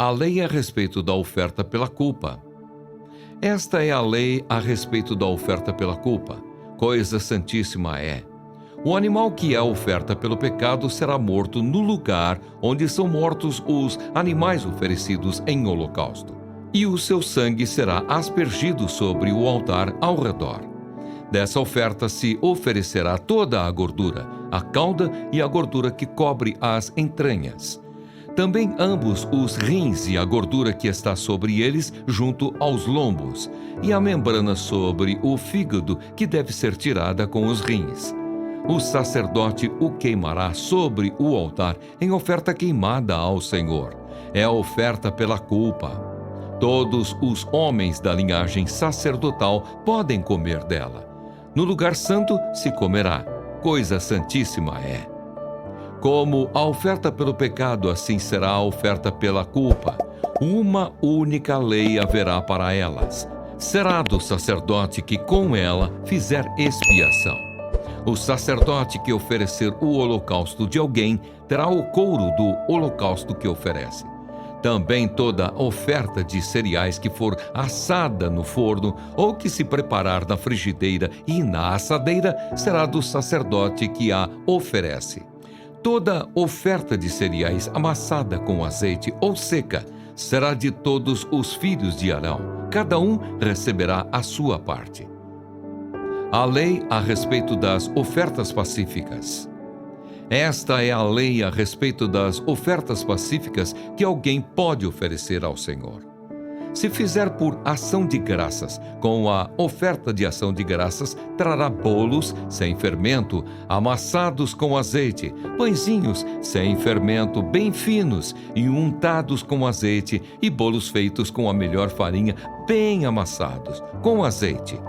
A lei a respeito da oferta pela culpa. Esta é a lei a respeito da oferta pela culpa. Coisa santíssima é: o animal que é oferta pelo pecado será morto no lugar onde são mortos os animais oferecidos em holocausto, e o seu sangue será aspergido sobre o altar ao redor. Dessa oferta se oferecerá toda a gordura, a cauda e a gordura que cobre as entranhas. Também ambos os rins e a gordura que está sobre eles junto aos lombos, e a membrana sobre o fígado que deve ser tirada com os rins. O sacerdote o queimará sobre o altar em oferta queimada ao Senhor. É a oferta pela culpa. Todos os homens da linhagem sacerdotal podem comer dela. No lugar santo se comerá. Coisa santíssima é. Como a oferta pelo pecado, assim será a oferta pela culpa. Uma única lei haverá para elas. Será do sacerdote que com ela fizer expiação. O sacerdote que oferecer o holocausto de alguém terá o couro do holocausto que oferece. Também toda oferta de cereais que for assada no forno ou que se preparar na frigideira e na assadeira será do sacerdote que a oferece. Toda oferta de cereais amassada com azeite ou seca será de todos os filhos de Arão. Cada um receberá a sua parte. A lei a respeito das ofertas pacíficas. Esta é a lei a respeito das ofertas pacíficas que alguém pode oferecer ao Senhor. Se fizer por ação de graças, com a oferta de ação de graças, trará bolos sem fermento, amassados com azeite, pãezinhos sem fermento, bem finos e untados com azeite, e bolos feitos com a melhor farinha, bem amassados, com azeite.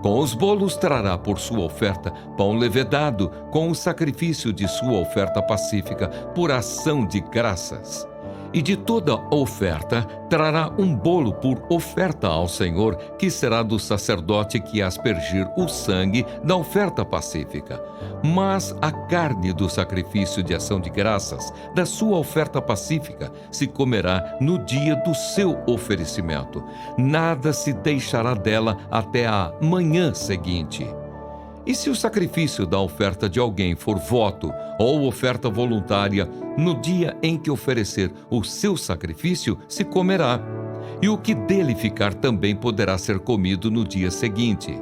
Com os bolos trará por sua oferta pão levedado, com o sacrifício de sua oferta pacífica, por ação de graças. E de toda oferta trará um bolo por oferta ao Senhor, que será do sacerdote que aspergir o sangue da oferta pacífica. Mas a carne do sacrifício de ação de graças, da sua oferta pacífica, se comerá no dia do seu oferecimento. Nada se deixará dela até a manhã seguinte. E se o sacrifício da oferta de alguém for voto ou oferta voluntária, no dia em que oferecer o seu sacrifício, se comerá. E o que dele ficar também poderá ser comido no dia seguinte.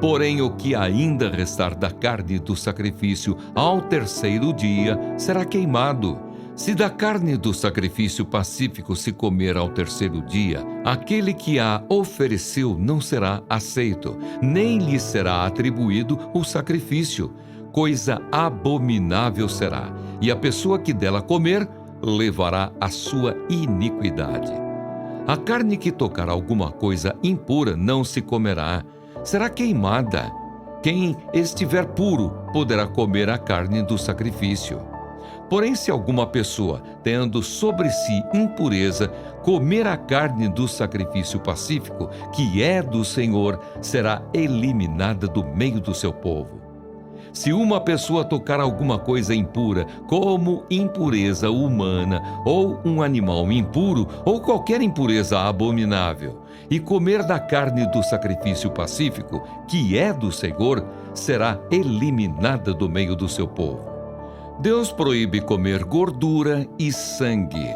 Porém, o que ainda restar da carne do sacrifício ao terceiro dia será queimado. Se da carne do sacrifício pacífico se comer ao terceiro dia, aquele que a ofereceu não será aceito, nem lhe será atribuído o sacrifício. Coisa abominável será, e a pessoa que dela comer levará a sua iniquidade. A carne que tocar alguma coisa impura não se comerá, será queimada. Quem estiver puro poderá comer a carne do sacrifício. Porém, se alguma pessoa, tendo sobre si impureza, comer a carne do sacrifício pacífico, que é do Senhor, será eliminada do meio do seu povo. Se uma pessoa tocar alguma coisa impura, como impureza humana, ou um animal impuro, ou qualquer impureza abominável, e comer da carne do sacrifício pacífico, que é do Senhor, será eliminada do meio do seu povo. Deus proíbe comer gordura e sangue.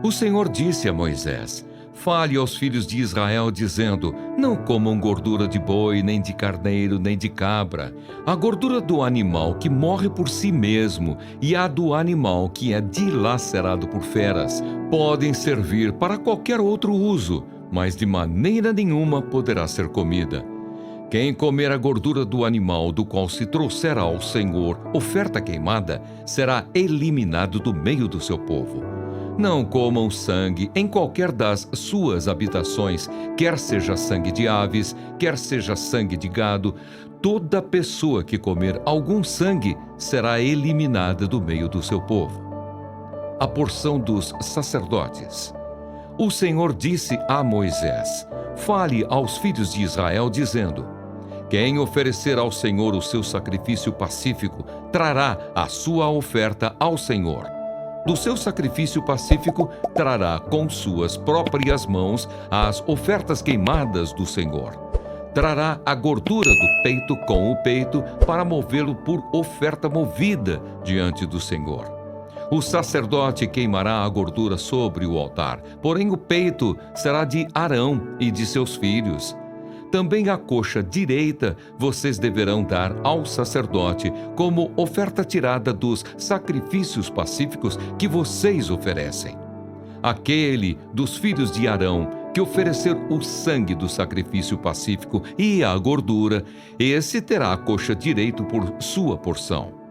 O Senhor disse a Moisés: fale aos filhos de Israel, dizendo: não comam gordura de boi, nem de carneiro, nem de cabra. A gordura do animal que morre por si mesmo e a do animal que é dilacerado por feras podem servir para qualquer outro uso, mas de maneira nenhuma poderá ser comida. Quem comer a gordura do animal do qual se trouxer ao Senhor oferta queimada, será eliminado do meio do seu povo. Não comam sangue em qualquer das suas habitações, quer seja sangue de aves, quer seja sangue de gado. Toda pessoa que comer algum sangue será eliminada do meio do seu povo. A porção dos sacerdotes. O Senhor disse a Moisés: fale aos filhos de Israel, dizendo: quem oferecer ao Senhor o seu sacrifício pacífico, trará a sua oferta ao Senhor. do seu sacrifício pacífico, trará com suas próprias mãos as ofertas queimadas do Senhor. Trará a gordura do peito com o peito para movê-lo por oferta movida diante do Senhor. O sacerdote queimará a gordura sobre o altar, porém o peito será de Arão e de seus filhos. Também a coxa direita vocês deverão dar ao sacerdote como oferta tirada dos sacrifícios pacíficos que vocês oferecem. Aquele dos filhos de Arão que oferecer o sangue do sacrifício pacífico e a gordura, esse terá a coxa direita por sua porção.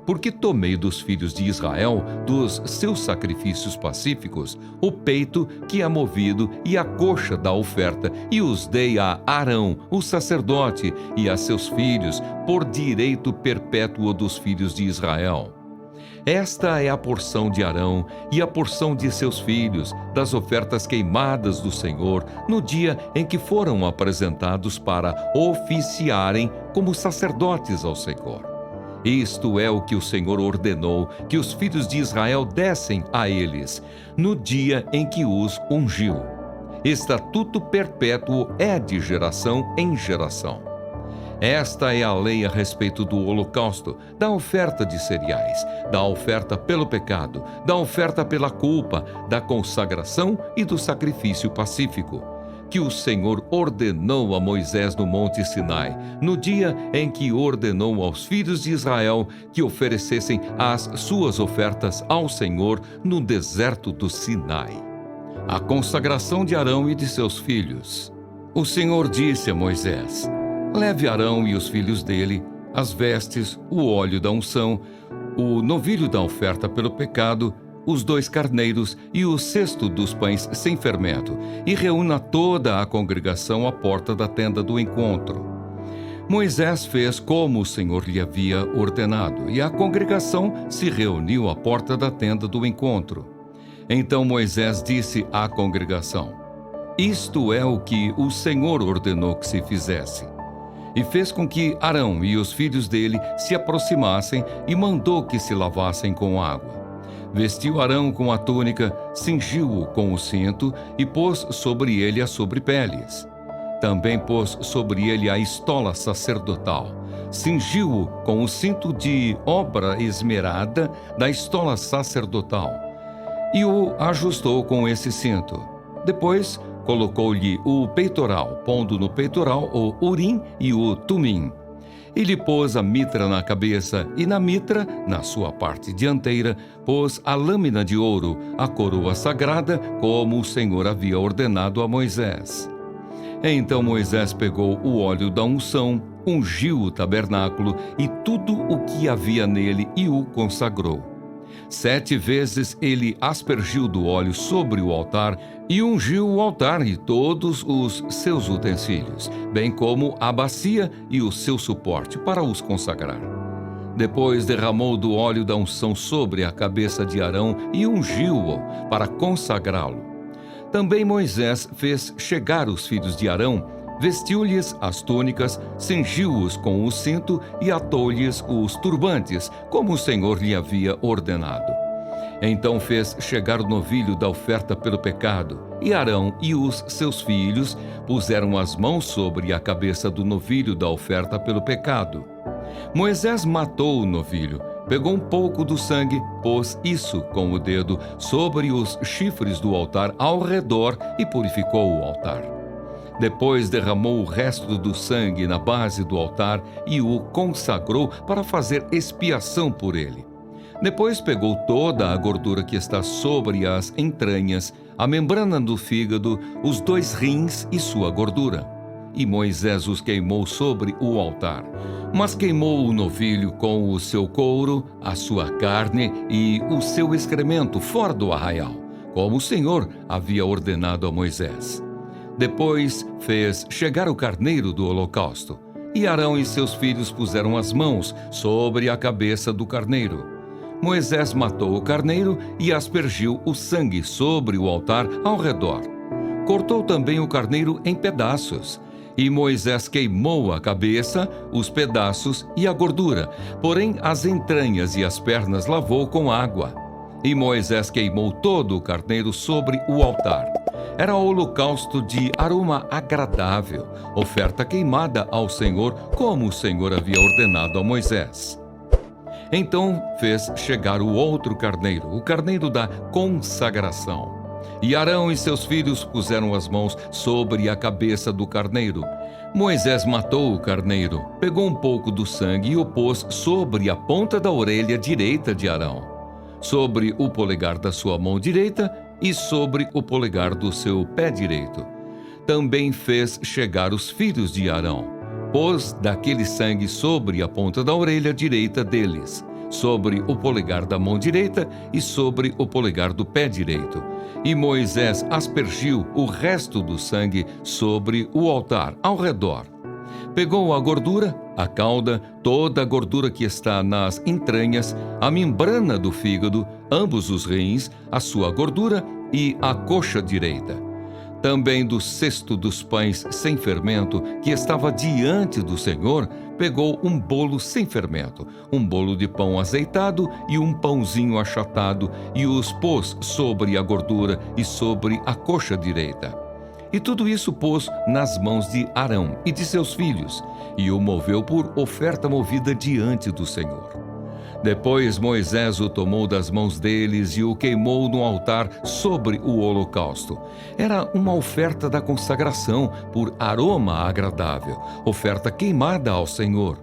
Porque tomei dos filhos de Israel, dos seus sacrifícios pacíficos, o peito que é movido e a coxa da oferta, e os dei a Arão, o sacerdote, e a seus filhos, por direito perpétuo dos filhos de Israel. Esta é a porção de Arão e a porção de seus filhos, das ofertas queimadas do Senhor, no dia em que foram apresentados para oficiarem como sacerdotes ao Senhor. Isto é o que o Senhor ordenou que os filhos de Israel dessem a eles, no dia em que os ungiu. Estatuto perpétuo é de geração em geração. Esta é a lei a respeito do holocausto, da oferta de cereais, da oferta pelo pecado, da oferta pela culpa, da consagração e do sacrifício pacífico, que o Senhor ordenou a Moisés no Monte Sinai, no dia em que ordenou aos filhos de Israel que oferecessem as suas ofertas ao Senhor no deserto do Sinai. A consagração de Arão e de seus filhos. O Senhor disse a Moisés: leve Arão e os filhos dele, as vestes, o óleo da unção, o novilho da oferta pelo pecado, os 2 carneiros e o cesto dos pães sem fermento, e reúna toda a congregação à porta da tenda do encontro. Moisés fez como o Senhor lhe havia ordenado, e a congregação se reuniu à porta da tenda do encontro. Então Moisés disse à congregação: isto é o que o Senhor ordenou que se fizesse. E fez com que Arão e os filhos dele se aproximassem e mandou que se lavassem com água. Vestiu Arão com a túnica, cingiu-o com o cinto e pôs sobre ele as sobrepeles. Também pôs sobre ele a estola sacerdotal. Cingiu-o com o cinto de obra esmerada da estola sacerdotal. E o ajustou com esse cinto. Depois colocou-lhe o peitoral, pondo no peitoral o urim e o tumim. E lhe pôs a mitra na cabeça, e na mitra, na sua parte dianteira, pôs a lâmina de ouro, a coroa sagrada, como o Senhor havia ordenado a Moisés. Então Moisés pegou o óleo da unção, ungiu o tabernáculo e tudo o que havia nele e o consagrou. 7 vezes ele aspergiu do óleo sobre o altar e ungiu o altar e todos os seus utensílios, bem como a bacia e o seu suporte para os consagrar. Depois derramou do óleo da unção sobre a cabeça de Arão e ungiu-o para consagrá-lo. Também Moisés fez chegar os filhos de Arão, vestiu-lhes as túnicas, cingiu-os com o cinto e atou-lhes os turbantes, como o Senhor lhe havia ordenado. Então fez chegar o novilho da oferta pelo pecado, e Arão e os seus filhos puseram as mãos sobre a cabeça do novilho da oferta pelo pecado. Moisés matou o novilho, pegou um pouco do sangue, pôs isso com o dedo sobre os chifres do altar ao redor e purificou o altar. Depois derramou o resto do sangue na base do altar e o consagrou para fazer expiação por ele. Depois pegou toda a gordura que está sobre as entranhas, a membrana do fígado, os 2 rins e sua gordura. E Moisés os queimou sobre o altar. Mas queimou o novilho com o seu couro, a sua carne e o seu excremento fora do arraial, como o Senhor havia ordenado a Moisés. Depois fez chegar o carneiro do holocausto, e Arão e seus filhos puseram as mãos sobre a cabeça do carneiro. Moisés matou o carneiro e aspergiu o sangue sobre o altar ao redor. Cortou também o carneiro em pedaços, e Moisés queimou a cabeça, os pedaços e a gordura, porém as entranhas e as pernas lavou com água. E Moisés queimou todo o carneiro sobre o altar. Era holocausto de aroma agradável, oferta queimada ao Senhor, como o Senhor havia ordenado a Moisés. Então fez chegar o outro carneiro, o carneiro da consagração. E Arão e seus filhos puseram as mãos sobre a cabeça do carneiro. Moisés matou o carneiro, pegou um pouco do sangue e o pôs sobre a ponta da orelha direita de Arão, sobre o polegar da sua mão direita e sobre o polegar do seu pé direito. Também fez chegar os filhos de Arão, pôs daquele sangue sobre a ponta da orelha direita deles, sobre o polegar da mão direita e sobre o polegar do pé direito. E Moisés aspergiu o resto do sangue sobre o altar, ao redor. Pegou a gordura, a cauda, toda a gordura que está nas entranhas, a membrana do fígado, ambos os rins, a sua gordura e a coxa direita. Também do cesto dos pães sem fermento, que estava diante do Senhor, pegou um bolo sem fermento, um bolo de pão azeitado e um pãozinho achatado, e os pôs sobre a gordura e sobre a coxa direita. E tudo isso pôs nas mãos de Arão e de seus filhos, e o moveu por oferta movida diante do Senhor. Depois Moisés o tomou das mãos deles e o queimou no altar sobre o holocausto. Era uma oferta da consagração por aroma agradável, oferta queimada ao Senhor.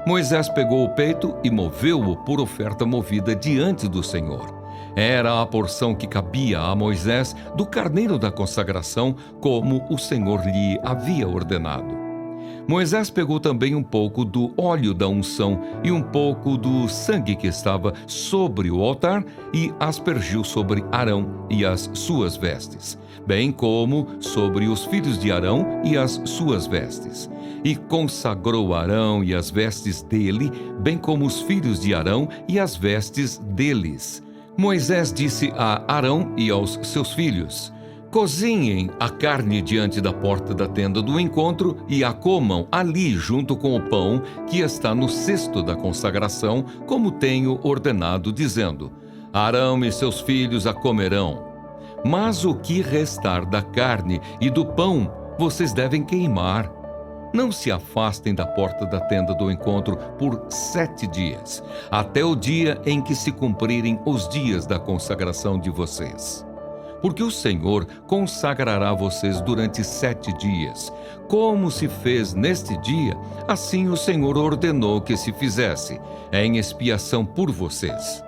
Moisés pegou o peito e moveu-o por oferta movida diante do Senhor. Era a porção que cabia a Moisés do carneiro da consagração, como o Senhor lhe havia ordenado. Moisés pegou também um pouco do óleo da unção e um pouco do sangue que estava sobre o altar e aspergiu sobre Arão e as suas vestes, bem como sobre os filhos de Arão e as suas vestes. E consagrou Arão e as vestes dele, bem como os filhos de Arão e as vestes deles. Moisés disse a Arão e aos seus filhos: cozinhem a carne diante da porta da tenda do encontro e a comam ali junto com o pão que está no cesto da consagração, como tenho ordenado, dizendo: Arão e seus filhos a comerão. Mas o que restar da carne e do pão, vocês devem queimar. Não se afastem da porta da tenda do encontro por 7 dias, até o dia em que se cumprirem os dias da consagração de vocês. Porque o Senhor consagrará vocês durante 7 dias. Como se fez neste dia, assim o Senhor ordenou que se fizesse, em expiação por vocês.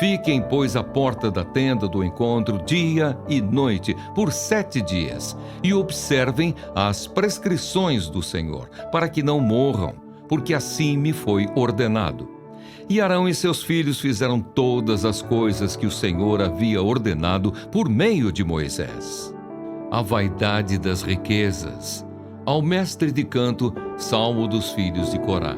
Fiquem, pois, à porta da tenda do encontro dia e noite por 7 dias, e observem as prescrições do Senhor, para que não morram, porque assim me foi ordenado. E Arão e seus filhos fizeram todas as coisas que o Senhor havia ordenado por meio de Moisés. A vaidade das riquezas. Ao mestre de canto, salmo dos filhos de Corá.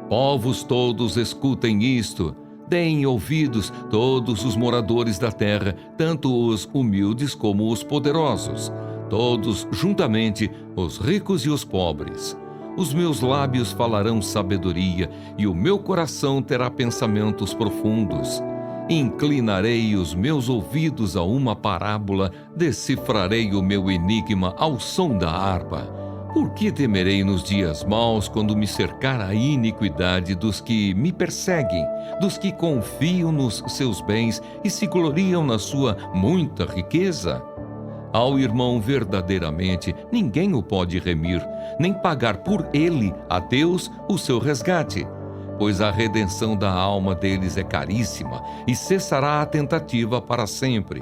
Povos todos, escutem isto. Deem ouvidos todos os moradores da terra, tanto os humildes como os poderosos, todos juntamente, os ricos e os pobres. Os meus lábios falarão sabedoria, e o meu coração terá pensamentos profundos. Inclinarei os meus ouvidos a uma parábola, decifrarei o meu enigma ao som da harpa. Por que temerei nos dias maus, quando me cercar a iniquidade dos que me perseguem, dos que confiam nos seus bens e se gloriam na sua muita riqueza? Ao irmão verdadeiramente ninguém o pode remir, nem pagar por ele a Deus o seu resgate, pois a redenção da alma deles é caríssima e cessará a tentativa para sempre,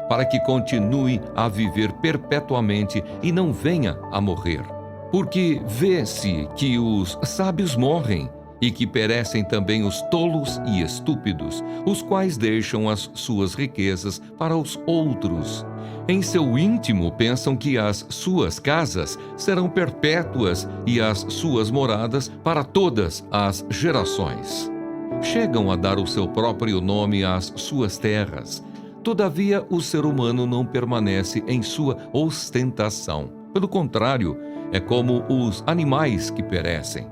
para que continue a viver perpetuamente e não venha a morrer. Porque vê-se que os sábios morrem e que perecem também os tolos e estúpidos, os quais deixam as suas riquezas para os outros. Em seu íntimo pensam que as suas casas serão perpétuas e as suas moradas para todas as gerações. Chegam a dar o seu próprio nome às suas terras. Todavia, o ser humano não permanece em sua ostentação. Pelo contrário, é como os animais que perecem.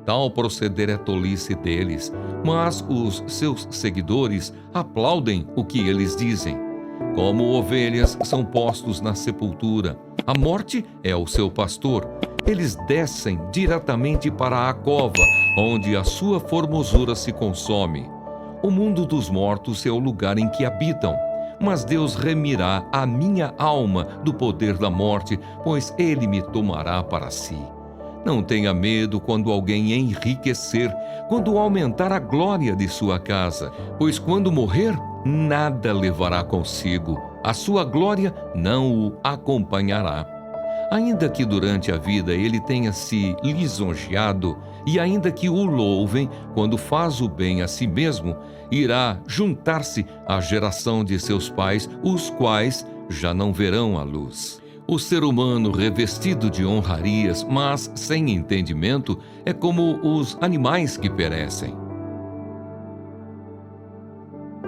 Tal proceder é tolice deles, mas os seus seguidores aplaudem o que eles dizem. Como ovelhas são postos na sepultura, a morte é o seu pastor. Eles descem diretamente para a cova, onde a sua formosura se consome. O mundo dos mortos é o lugar em que habitam, mas Deus remirá a minha alma do poder da morte, pois Ele me tomará para si. Não tenha medo quando alguém enriquecer, quando aumentar a glória de sua casa, pois quando morrer, nada levará consigo, a sua glória não o acompanhará. Ainda que durante a vida ele tenha se lisonjeado, e ainda que o louvem quando faz o bem a si mesmo, irá juntar-se à geração de seus pais, os quais já não verão a luz. O ser humano revestido de honrarias, mas sem entendimento, é como os animais que perecem.